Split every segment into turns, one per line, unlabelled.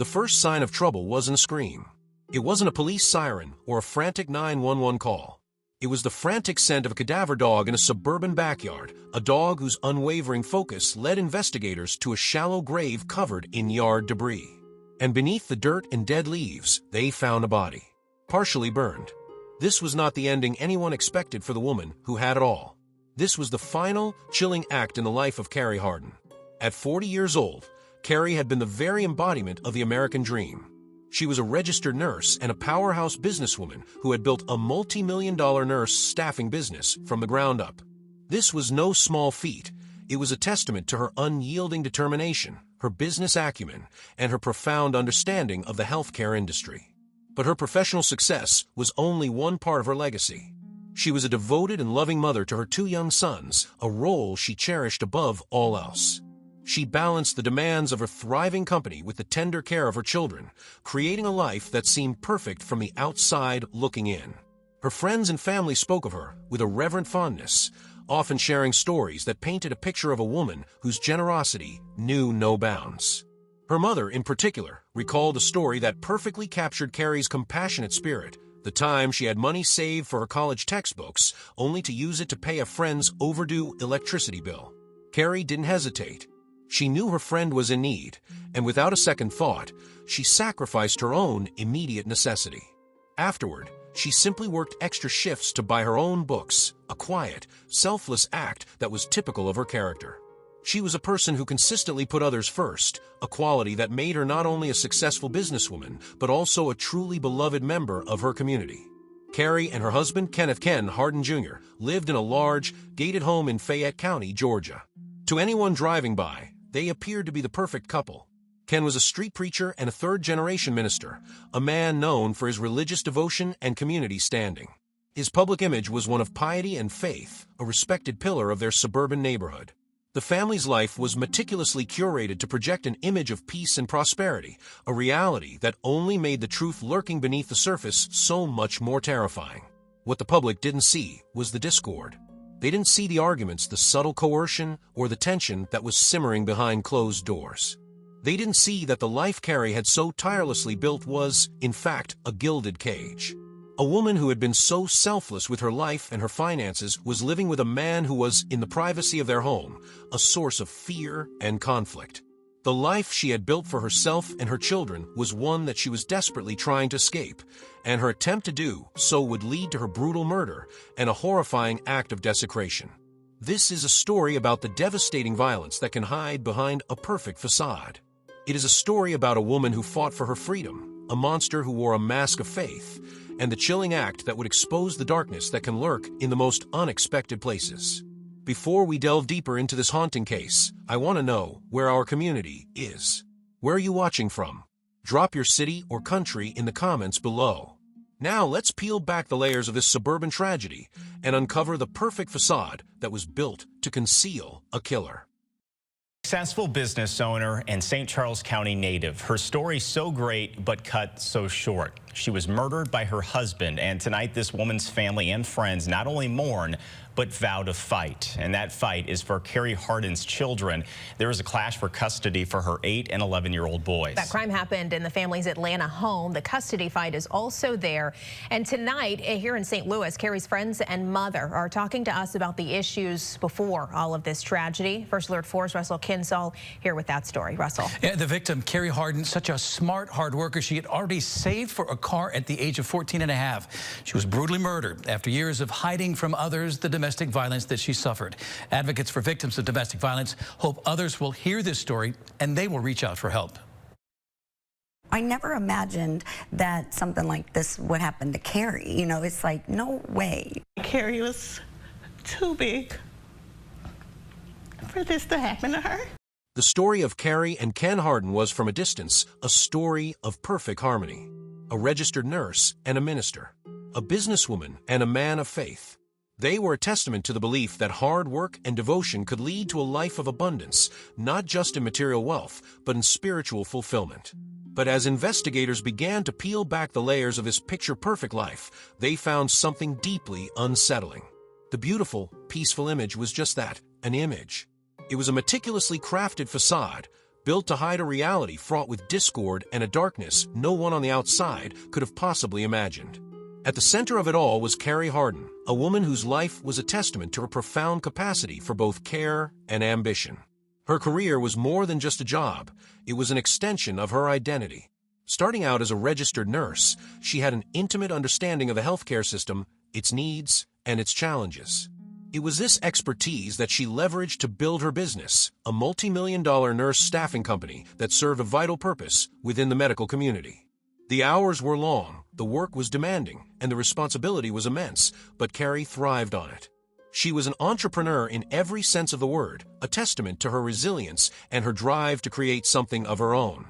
The first sign of trouble wasn't a scream. It wasn't a police siren or a frantic 911 call. It was the frantic scent of a cadaver dog in a suburban backyard, a dog whose unwavering focus led investigators to a shallow grave covered in yard debris. And beneath the dirt and dead leaves, they found a body, partially burned. This was not the ending anyone expected for the woman who had it all. This was the final, chilling act in the life of Carrie Hardin. At 40 years old, Carrie had been the very embodiment of the American dream. She was a registered nurse and a powerhouse businesswoman who had built a multi-million-dollar nurse staffing business from the ground up. This was no small feat. It was a testament to her unyielding determination, her business acumen, and her profound understanding of the healthcare industry. But her professional success was only one part of her legacy. She was a devoted and loving mother to her 2 young sons, a role she cherished above all else. She balanced the demands of her thriving company with the tender care of her children, creating a life that seemed perfect from the outside looking in. Her friends and family spoke of her with a reverent fondness, often sharing stories that painted a picture of a woman whose generosity knew no bounds. Her mother, in particular, recalled a story that perfectly captured Carrie's compassionate spirit, the time she had money saved for her college textbooks, only to use it to pay a friend's overdue electricity bill. Carrie didn't hesitate. She knew her friend was in need, and without a second thought, she sacrificed her own immediate necessity. Afterward, she simply worked extra shifts to buy her own books, a quiet, selfless act that was typical of her character. She was a person who consistently put others first, a quality that made her not only a successful businesswoman, but also a truly beloved member of her community. Carrie and her husband, Kenneth "Ken" Hardin Jr., lived in a large, gated home in Fayette County, Georgia. To anyone driving by, they appeared to be the perfect couple. Ken was a street preacher and a third-generation minister, a man known for his religious devotion and community standing. His public image was one of piety and faith, a respected pillar of their suburban neighborhood. The family's life was meticulously curated to project an image of peace and prosperity, a reality that only made the truth lurking beneath the surface so much more terrifying. What the public didn't see was the discord. They didn't see the arguments, the subtle coercion, or the tension that was simmering behind closed doors. They didn't see that the life Carrie had so tirelessly built was, in fact, a gilded cage. A woman who had been so selfless with her life and her finances was living with a man who was, in the privacy of their home, a source of fear and conflict. The life she had built for herself and her children was one that she was desperately trying to escape, and her attempt to do so would lead to her brutal murder and a horrifying act of desecration. This is a story about the devastating violence that can hide behind a perfect facade. It is a story about a woman who fought for her freedom, a monster who wore a mask of faith, and the chilling act that would expose the darkness that can lurk in the most unexpected places. Before we delve deeper into this haunting case, I want to know where our community is. Where are you watching from? Drop your city or country in the comments below. Now let's peel back the layers of this suburban tragedy and uncover the perfect facade that was built to conceal a killer.
Successful business owner and St. Charles County native. Her story so great, but cut so short. She was murdered by her husband, and tonight this woman's family and friends not only mourn, but vow to fight. And that fight is for Carrie Hardin's children. There is a clash for custody for her 8- and 11-year-old boys.
That crime happened in the family's Atlanta home. The custody fight is also there. And tonight, here in St. Louis, Carrie's friends and mother are talking to us about the issues before all of this tragedy. First Alert 4's Russell Kinsall here with that story. Russell.
Yeah, the victim, Carrie Hardin, such a smart, hard worker. She had already saved for a car at the age of 14 and a half. She was brutally murdered after years of hiding from others the domestic violence that she suffered. Advocates for victims of domestic violence hope others will hear this story and they will reach out for help.
I never imagined that something like this would happen to Carrie. You know, it's like, no way.
Carrie was too big for this to happen to her.
The story of Carrie and Ken Hardin was, from a distance, a story of perfect harmony. A registered nurse and a minister, a businesswoman and a man of faith. They were a testament to the belief that hard work and devotion could lead to a life of abundance, not just in material wealth, but in spiritual fulfillment. But as investigators began to peel back the layers of this picture-perfect life, they found something deeply unsettling. The beautiful, peaceful image was just that, an image. It was a meticulously crafted facade, built to hide a reality fraught with discord and a darkness no one on the outside could have possibly imagined. At the center of it all was Carrie Hardin, a woman whose life was a testament to her profound capacity for both care and ambition. Her career was more than just a job, it was an extension of her identity. Starting out as a registered nurse, she had an intimate understanding of the healthcare system, its needs, and its challenges. It was this expertise that she leveraged to build her business, a multi-million-dollar nurse staffing company that served a vital purpose within the medical community. The hours were long, the work was demanding, and the responsibility was immense, but Carrie thrived on it. She was an entrepreneur in every sense of the word, a testament to her resilience and her drive to create something of her own.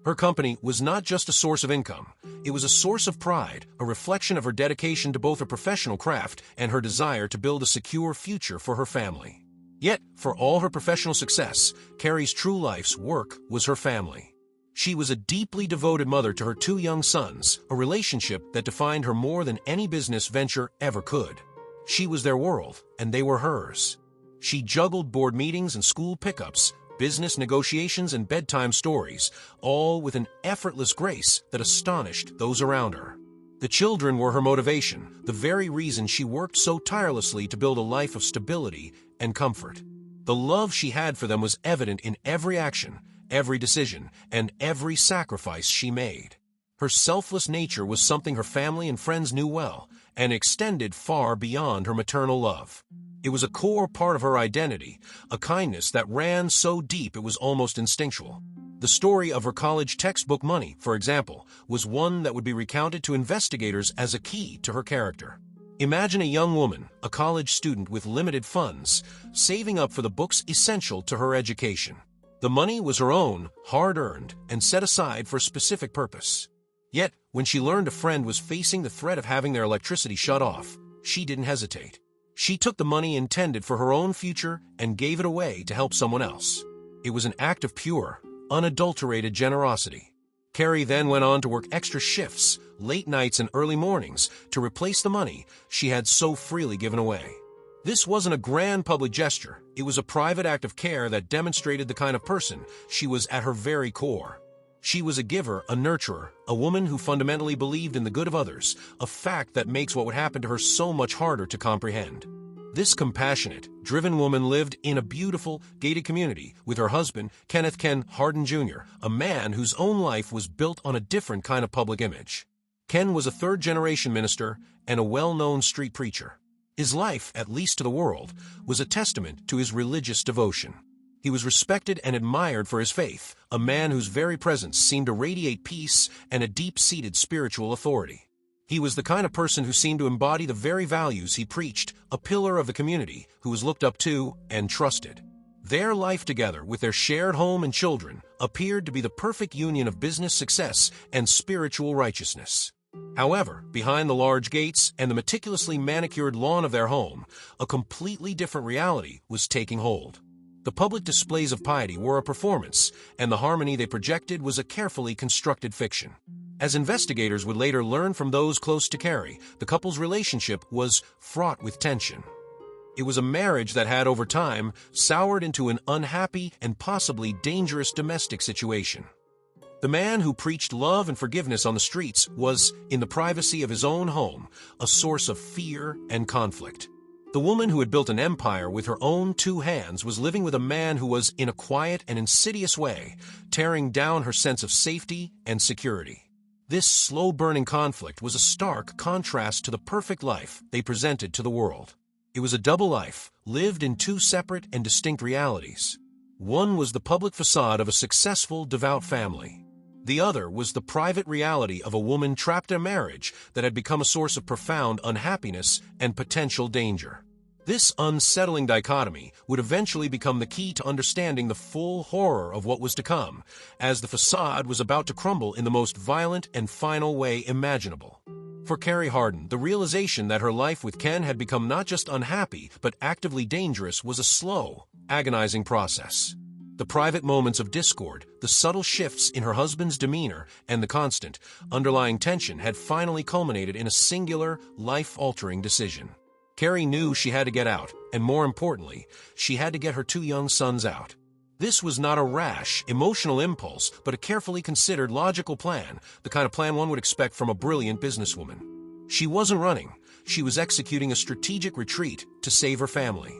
Her company was not just a source of income, it was a source of pride, a reflection of her dedication to both her professional craft and her desire to build a secure future for her family. Yet, for all her professional success, Carrie's true life's work was her family. She was a deeply devoted mother to her 2 young sons, a relationship that defined her more than any business venture ever could. She was their world, and they were hers. She juggled board meetings and school pickups, business negotiations and bedtime stories, all with an effortless grace that astonished those around her. The children were her motivation, the very reason she worked so tirelessly to build a life of stability and comfort. The love she had for them was evident in every action, every decision, and every sacrifice she made. Her selfless nature was something her family and friends knew well, and extended far beyond her maternal love. It was a core part of her identity, a kindness that ran so deep it was almost instinctual. The story of her college textbook money, for example, was one that would be recounted to investigators as a key to her character. Imagine a young woman, a college student with limited funds, saving up for the books essential to her education. The money was her own, hard-earned, and set aside for a specific purpose. Yet, when she learned a friend was facing the threat of having their electricity shut off, she didn't hesitate. She took the money intended for her own future and gave it away to help someone else. It was an act of pure, unadulterated generosity. Carrie then went on to work extra shifts, late nights and early mornings, to replace the money she had so freely given away. This wasn't a grand public gesture. It was a private act of care that demonstrated the kind of person she was at her very core. She was a giver, a nurturer, a woman who fundamentally believed in the good of others, a fact that makes what would happen to her so much harder to comprehend. This compassionate, driven woman lived in a beautiful, gated community with her husband, Kenneth Ken Hardin Jr., a man whose own life was built on a different kind of public image. Ken was a third-generation minister and a well-known street preacher. His life, at least to the world, was a testament to his religious devotion. He was respected and admired for his faith, a man whose very presence seemed to radiate peace and a deep-seated spiritual authority. He was the kind of person who seemed to embody the very values he preached, a pillar of the community who was looked up to and trusted. Their life together, with their shared home and children, appeared to be the perfect union of business success and spiritual righteousness. However, behind the large gates and the meticulously manicured lawn of their home, a completely different reality was taking hold. The public displays of piety were a performance, and the harmony they projected was a carefully constructed fiction. As investigators would later learn from those close to Carrie, the couple's relationship was fraught with tension. It was a marriage that had, over time, soured into an unhappy and possibly dangerous domestic situation. The man who preached love and forgiveness on the streets was, in the privacy of his own home, a source of fear and conflict. The woman who had built an empire with her own 2 hands was living with a man who was, in a quiet and insidious way, tearing down her sense of safety and security. This slow-burning conflict was a stark contrast to the perfect life they presented to the world. It was a double life, lived in 2 separate and distinct realities. One was the public facade of a successful, devout family. The other was the private reality of a woman trapped in a marriage that had become a source of profound unhappiness and potential danger. This unsettling dichotomy would eventually become the key to understanding the full horror of what was to come, as the facade was about to crumble in the most violent and final way imaginable. For Carrie Hardin, the realization that her life with Ken had become not just unhappy, but actively dangerous was a slow, agonizing process. The private moments of discord, the subtle shifts in her husband's demeanor, and the constant, underlying tension had finally culminated in a singular, life-altering decision. Carrie knew she had to get out, and more importantly, she had to get her 2 young sons out. This was not a rash, emotional impulse, but a carefully considered, logical plan, the kind of plan one would expect from a brilliant businesswoman. She wasn't running. She was executing a strategic retreat to save her family.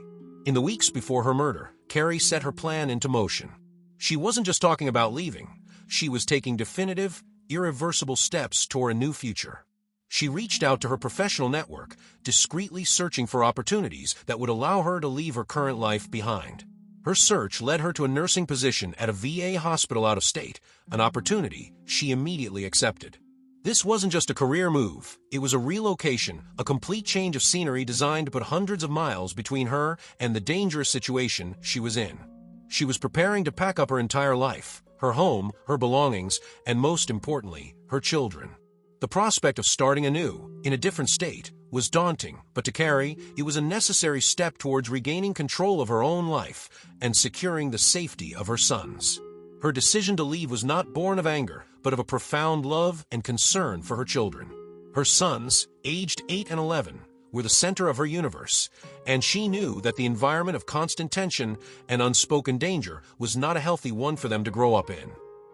In the weeks before her murder, Carrie set her plan into motion. She wasn't just talking about leaving. She was taking definitive, irreversible steps toward a new future. She reached out to her professional network, discreetly searching for opportunities that would allow her to leave her current life behind. Her search led her to a nursing position at a VA hospital out of state, an opportunity she immediately accepted. This wasn't just a career move. It was a relocation, a complete change of scenery designed to put hundreds of miles between her and the dangerous situation she was in. She was preparing to pack up her entire life, her home, her belongings, and most importantly, her children. The prospect of starting anew, in a different state, was daunting, but to Carrie, it was a necessary step towards regaining control of her own life and securing the safety of her sons. Her decision to leave was not born of anger, but of a profound love and concern for her children. Her sons, aged 8 and 11, were the center of her universe, and she knew that the environment of constant tension and unspoken danger was not a healthy one for them to grow up in.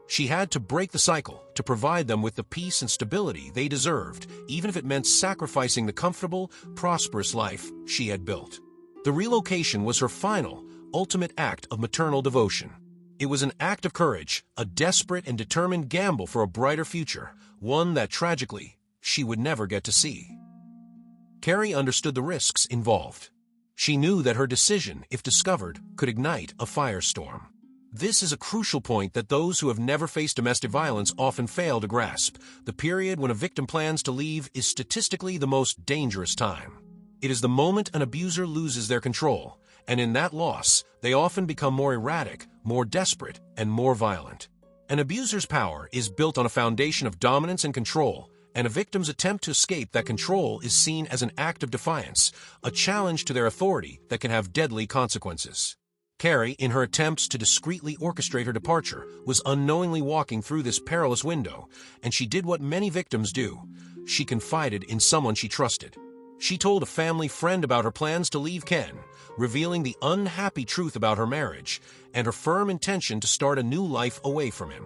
She had to break the cycle to provide them with the peace and stability they deserved, even if it meant sacrificing the comfortable, prosperous life she had built. The relocation was her final, ultimate act of maternal devotion. It was an act of courage, a desperate and determined gamble for a brighter future, one that, tragically, she would never get to see. Carrie understood the risks involved. She knew that her decision, if discovered, could ignite a firestorm. This is a crucial point that those who have never faced domestic violence often fail to grasp. The period when a victim plans to leave is statistically the most dangerous time. It is the moment an abuser loses their control, and in that loss, they often become more erratic, more desperate, and more violent. An abuser's power is built on a foundation of dominance and control, and a victim's attempt to escape that control is seen as an act of defiance, a challenge to their authority that can have deadly consequences. Carrie, in her attempts to discreetly orchestrate her departure, was unknowingly walking through this perilous window, and she did what many victims do. She confided in someone she trusted. She told a family friend about her plans to leave Ken, revealing the unhappy truth about her marriage and her firm intention to start a new life away from him.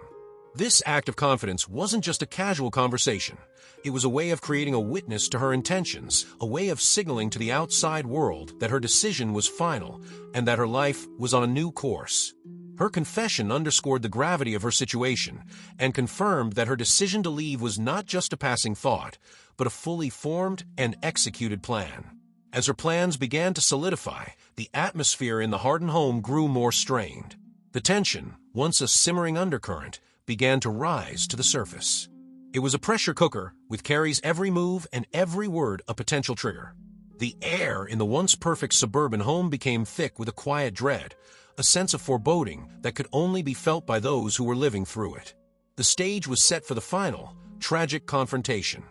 This act of confidence wasn't just a casual conversation. It was a way of creating a witness to her intentions, a way of signaling to the outside world that her decision was final and that her life was on a new course. Her confession underscored the gravity of her situation and confirmed that her decision to leave was not just a passing thought, but a fully formed and executed plan. As her plans began to solidify, the atmosphere in the Hardin home grew more strained. The tension, once a simmering undercurrent, began to rise to the surface. It was a pressure cooker, with Carrie's every move and every word a potential trigger. The air in the once perfect suburban home became thick with a quiet dread, a sense of foreboding that could only be felt by those who were living through it. The stage was set for the final, tragic confrontation.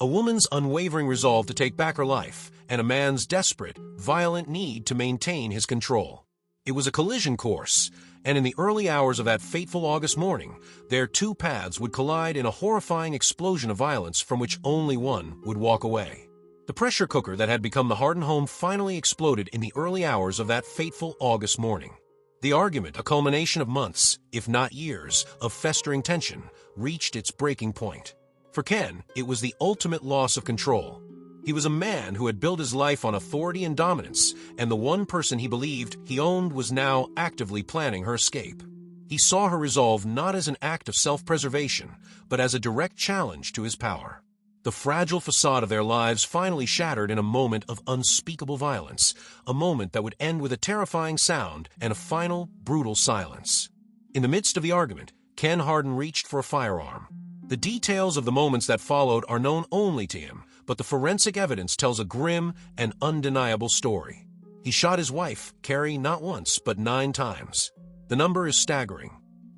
A woman's unwavering resolve to take back her life, and a man's desperate, violent need to maintain his control. It was a collision course, and in the early hours of that fateful August morning, their two paths would collide in a horrifying explosion of violence from which only one would walk away. The pressure cooker that had become the Hardin home finally exploded in the early hours of that fateful August morning. The argument, a culmination of months, if not years, of festering tension, reached its breaking point. For Ken, it was the ultimate loss of control. He was a man who had built his life on authority and dominance, and the one person he believed he owned was now actively planning her escape. He saw her resolve not as an act of self-preservation, but as a direct challenge to his power. The fragile facade of their lives finally shattered in a moment of unspeakable violence, a moment that would end with a terrifying sound and a final, brutal silence. In the midst of the argument, Ken Hardin reached for a firearm. The details of the moments that followed are known only to him, but the forensic evidence tells a grim and undeniable story. He shot his wife, Carrie, not once, but 9 times. The number is staggering.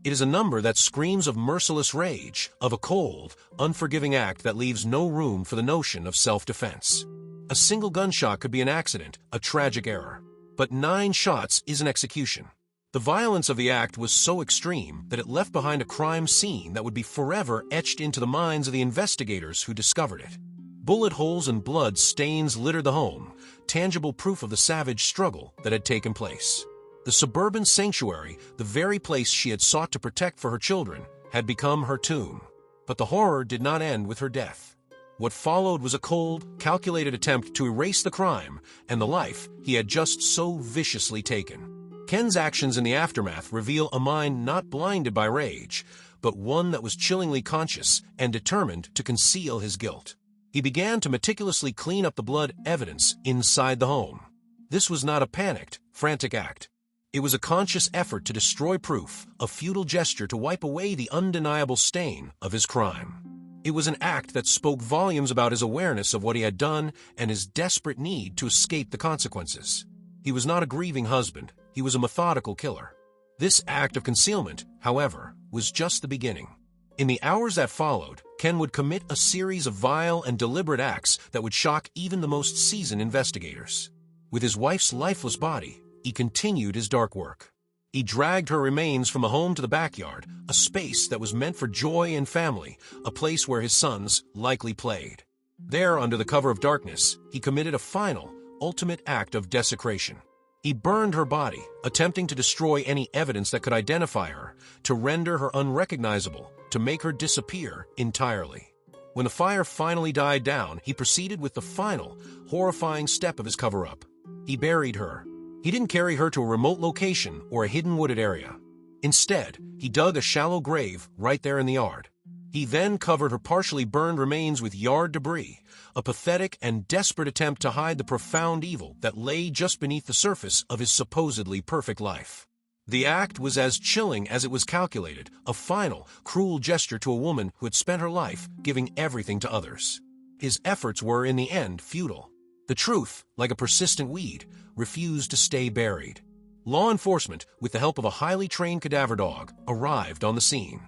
It is a number that screams of merciless rage, of a cold, unforgiving act that leaves no room for the notion of self-defense. A single gunshot could be an accident, a tragic error. But 9 shots is an execution. The violence of the act was so extreme that it left behind a crime scene that would be forever etched into the minds of the investigators who discovered it. Bullet holes and blood stains littered the home, tangible proof of the savage struggle that had taken place. The suburban sanctuary, the very place she had sought to protect for her children, had become her tomb. But the horror did not end with her death. What followed was a cold, calculated attempt to erase the crime and the life he had just so viciously taken. Ken's actions in the aftermath reveal a mind not blinded by rage, but one that was chillingly conscious and determined to conceal his guilt. He began to meticulously clean up the blood evidence inside the home. This was not a panicked, frantic act. It was a conscious effort to destroy proof, a futile gesture to wipe away the undeniable stain of his crime. It was an act that spoke volumes about his awareness of what he had done and his desperate need to escape the consequences. He was not a grieving husband, he was a methodical killer. This act of concealment, however, was just the beginning. In the hours that followed, Ken would commit a series of vile and deliberate acts that would shock even the most seasoned investigators. With his wife's lifeless body, he continued his dark work. He dragged her remains from the home to the backyard, a space that was meant for joy and family, a place where his sons likely played. There, under the cover of darkness, he committed a final, ultimate act of desecration. He burned her body, attempting to destroy any evidence that could identify her, to render her unrecognizable, to make her disappear entirely. When the fire finally died down, he proceeded with the final, horrifying step of his cover-up. He buried her. He didn't carry her to a remote location or a hidden wooded area. Instead, he dug a shallow grave right there in the yard. He then covered her partially burned remains with yard debris, a pathetic and desperate attempt to hide the profound evil that lay just beneath the surface of his supposedly perfect life. The act was as chilling as it was calculated, a final, cruel gesture to a woman who had spent her life giving everything to others. His efforts were, in the end, futile. The truth, like a persistent weed, refused to stay buried. Law enforcement, with the help of a highly trained cadaver dog, arrived on the scene.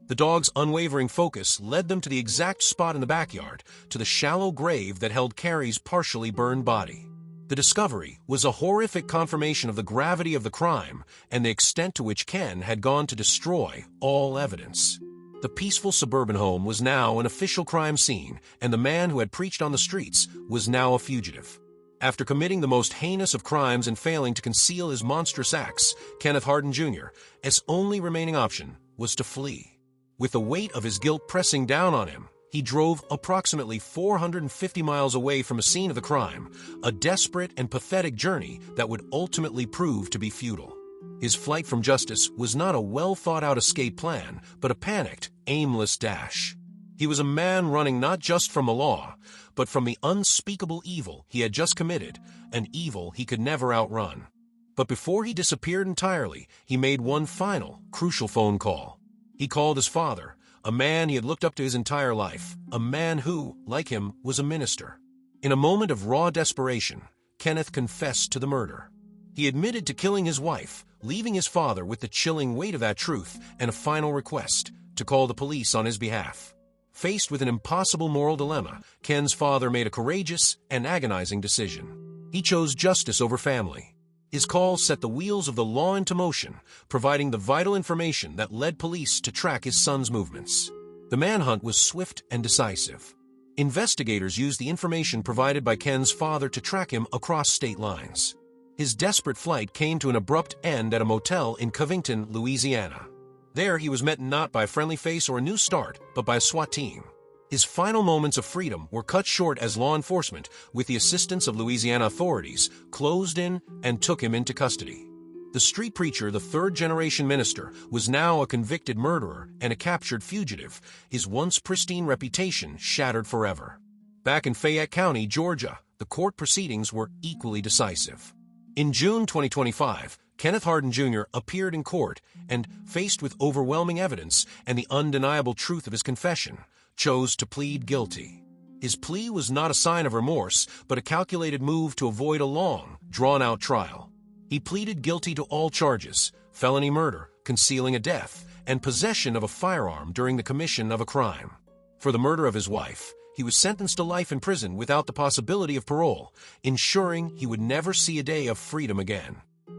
The dog's unwavering focus led them to the exact spot in the backyard, to the shallow grave that held Carrie's partially burned body. The discovery was a horrific confirmation of the gravity of the crime and the extent to which Ken had gone to destroy all evidence. The peaceful suburban home was now an official crime scene, and the man who had preached on the streets was now a fugitive. After committing the most heinous of crimes and failing to conceal his monstrous acts, Kenneth Hardin Jr., his only remaining option was to flee. With the weight of his guilt pressing down on him, he drove approximately 450 miles away from the scene of the crime, a desperate and pathetic journey that would ultimately prove to be futile. His flight from justice was not a well-thought-out escape plan, but a panicked, aimless dash. He was a man running not just from the law, but from the unspeakable evil he had just committed, an evil he could never outrun. But before he disappeared entirely, he made one final, crucial phone call. He called his father, a man he had looked up to his entire life, a man who, like him, was a minister. In a moment of raw desperation, Kenneth confessed to the murder. He admitted to killing his wife, leaving his father with the chilling weight of that truth and a final request to call the police on his behalf. Faced with an impossible moral dilemma, Ken's father made a courageous and agonizing decision. He chose justice over family. His call set the wheels of the law into motion, providing the vital information that led police to track his son's movements. The manhunt was swift and decisive. Investigators used the information provided by Ken's father to track him across state lines. His desperate flight came to an abrupt end at a motel in Covington, Louisiana. There he was met not by a friendly face or a new start, but by a SWAT team. His final moments of freedom were cut short as law enforcement, with the assistance of Louisiana authorities, closed in and took him into custody. The street preacher, the third-generation minister, was now a convicted murderer and a captured fugitive, his once pristine reputation shattered forever. Back in Fayette County, Georgia, the court proceedings were equally decisive. In June 2025, Kenneth Hardin Jr. appeared in court and, faced with overwhelming evidence and the undeniable truth of his confession, chose to plead guilty. His plea was not a sign of remorse, but a calculated move to avoid a long, drawn-out trial. He pleaded guilty to all charges: felony murder, concealing a death, and possession of a firearm during the commission of a crime. For the murder of his wife, he was sentenced to life in prison without the possibility of parole, ensuring he would never see a day of freedom again.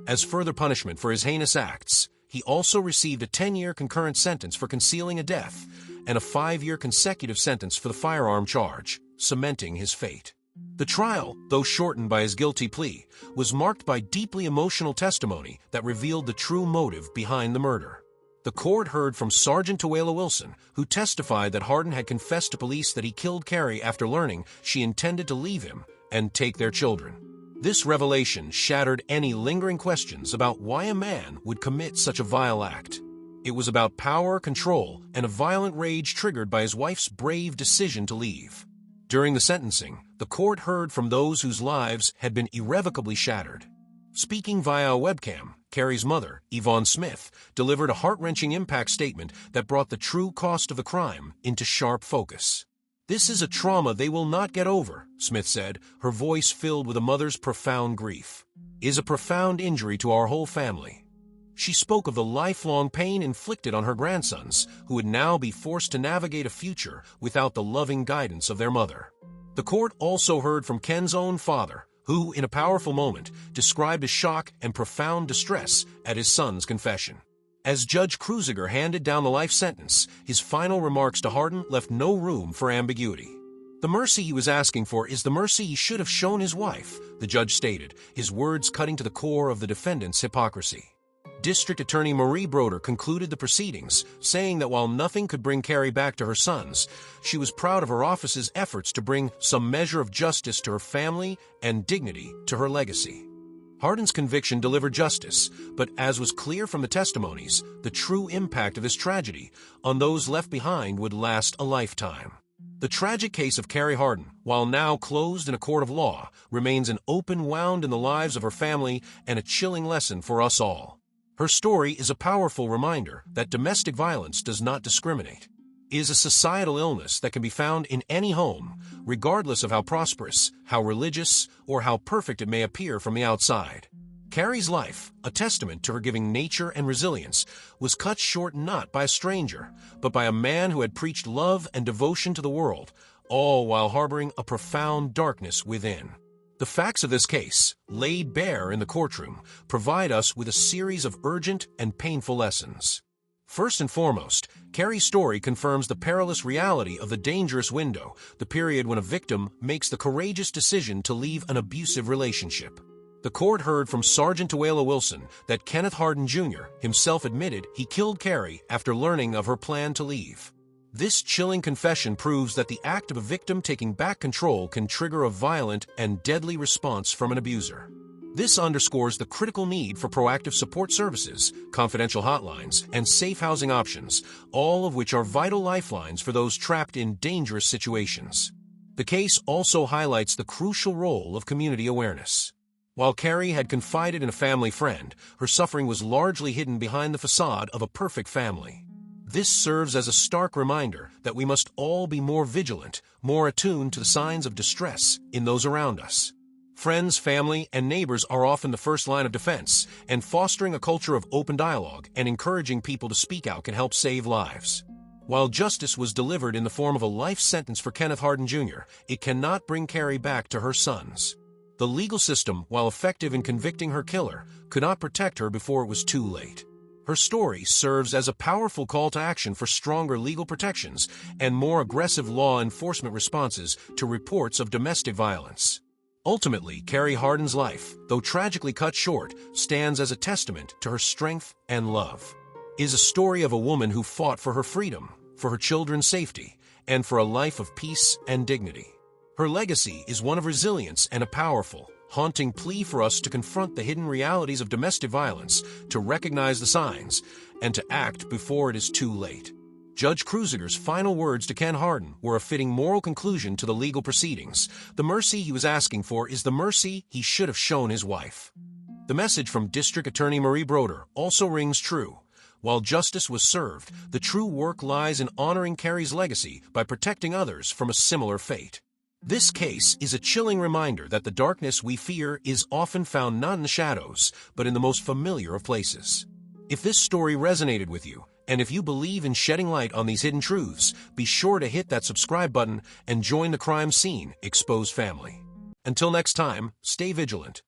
As further punishment for his heinous acts, he also received a 10-year concurrent sentence for concealing a death and a 5-year consecutive sentence for the firearm charge, cementing his fate. The trial, though shortened by his guilty plea, was marked by deeply emotional testimony that revealed the true motive behind the murder. The court heard from Sergeant Tuela Wilson, who testified that Hardin had confessed to police that he killed Carrie after learning she intended to leave him and take their children. This revelation shattered any lingering questions about why a man would commit such a vile act. It was about power, control, and a violent rage triggered by his wife's brave decision to leave. During the sentencing, the court heard from those whose lives had been irrevocably shattered. Speaking via a webcam, Carrie's mother, Yvonne Smith, delivered a heart-wrenching impact statement that brought the true cost of the crime into sharp focus. "This is a trauma they will not get over," Smith said, her voice filled with a mother's profound grief. "It is a profound injury to our whole family." She spoke of the lifelong pain inflicted on her grandsons, who would now be forced to navigate a future without the loving guidance of their mother. The court also heard from Ken's own father, who, in a powerful moment, described his shock and profound distress at his son's confession. As Judge Kruziger handed down the life sentence, his final remarks to Hardin left no room for ambiguity. "The mercy he was asking for is the mercy he should have shown his wife," the judge stated, his words cutting to the core of the defendant's hypocrisy. District Attorney Marie Broder concluded the proceedings, saying that while nothing could bring Carrie back to her sons, she was proud of her office's efforts to bring some measure of justice to her family and dignity to her legacy. Hardin's conviction delivered justice, but as was clear from the testimonies, the true impact of this tragedy on those left behind would last a lifetime. The tragic case of Carrie Hardin, while now closed in a court of law, remains an open wound in the lives of her family and a chilling lesson for us all. Her story is a powerful reminder that domestic violence does not discriminate. It is a societal illness that can be found in any home, regardless of how prosperous, how religious, or how perfect it may appear from the outside. Carrie's life, a testament to her giving nature and resilience, was cut short not by a stranger, but by a man who had preached love and devotion to the world, all while harboring a profound darkness within. The facts of this case, laid bare in the courtroom, provide us with a series of urgent and painful lessons. First and foremost, Carrie's story confirms the perilous reality of the dangerous window, the period when a victim makes the courageous decision to leave an abusive relationship. The court heard from Sergeant Tuela Wilson that Kenneth Hardin Jr. himself admitted he killed Carrie after learning of her plan to leave. This chilling confession proves that the act of a victim taking back control can trigger a violent and deadly response from an abuser. This underscores the critical need for proactive support services, confidential hotlines, and safe housing options, all of which are vital lifelines for those trapped in dangerous situations. The case also highlights the crucial role of community awareness. While Carrie had confided in a family friend, her suffering was largely hidden behind the facade of a perfect family. This serves as a stark reminder that we must all be more vigilant, more attuned to the signs of distress in those around us. Friends, family, and neighbors are often the first line of defense, and fostering a culture of open dialogue and encouraging people to speak out can help save lives. While justice was delivered in the form of a life sentence for Kenneth Hardin Jr., it cannot bring Carrie back to her sons. The legal system, while effective in convicting her killer, could not protect her before it was too late. Her story serves as a powerful call to action for stronger legal protections and more aggressive law enforcement responses to reports of domestic violence. Ultimately, Carrie Hardin's life, though tragically cut short, stands as a testament to her strength and love. It is a story of a woman who fought for her freedom, for her children's safety, and for a life of peace and dignity. Her legacy is one of resilience and a powerful, haunting plea for us to confront the hidden realities of domestic violence, to recognize the signs, and to act before it is too late. Judge Kruziger's final words to Ken Hardin were a fitting moral conclusion to the legal proceedings. The mercy he was asking for is the mercy he should have shown his wife. The message from District Attorney Marie Broder also rings true. While justice was served, the true work lies in honoring Carrie's legacy by protecting others from a similar fate. This case is a chilling reminder that the darkness we fear is often found not in the shadows, but in the most familiar of places. If this story resonated with you, and if you believe in shedding light on these hidden truths, be sure to hit that subscribe button and join the Crime Scene Exposed family. Until next time, stay vigilant.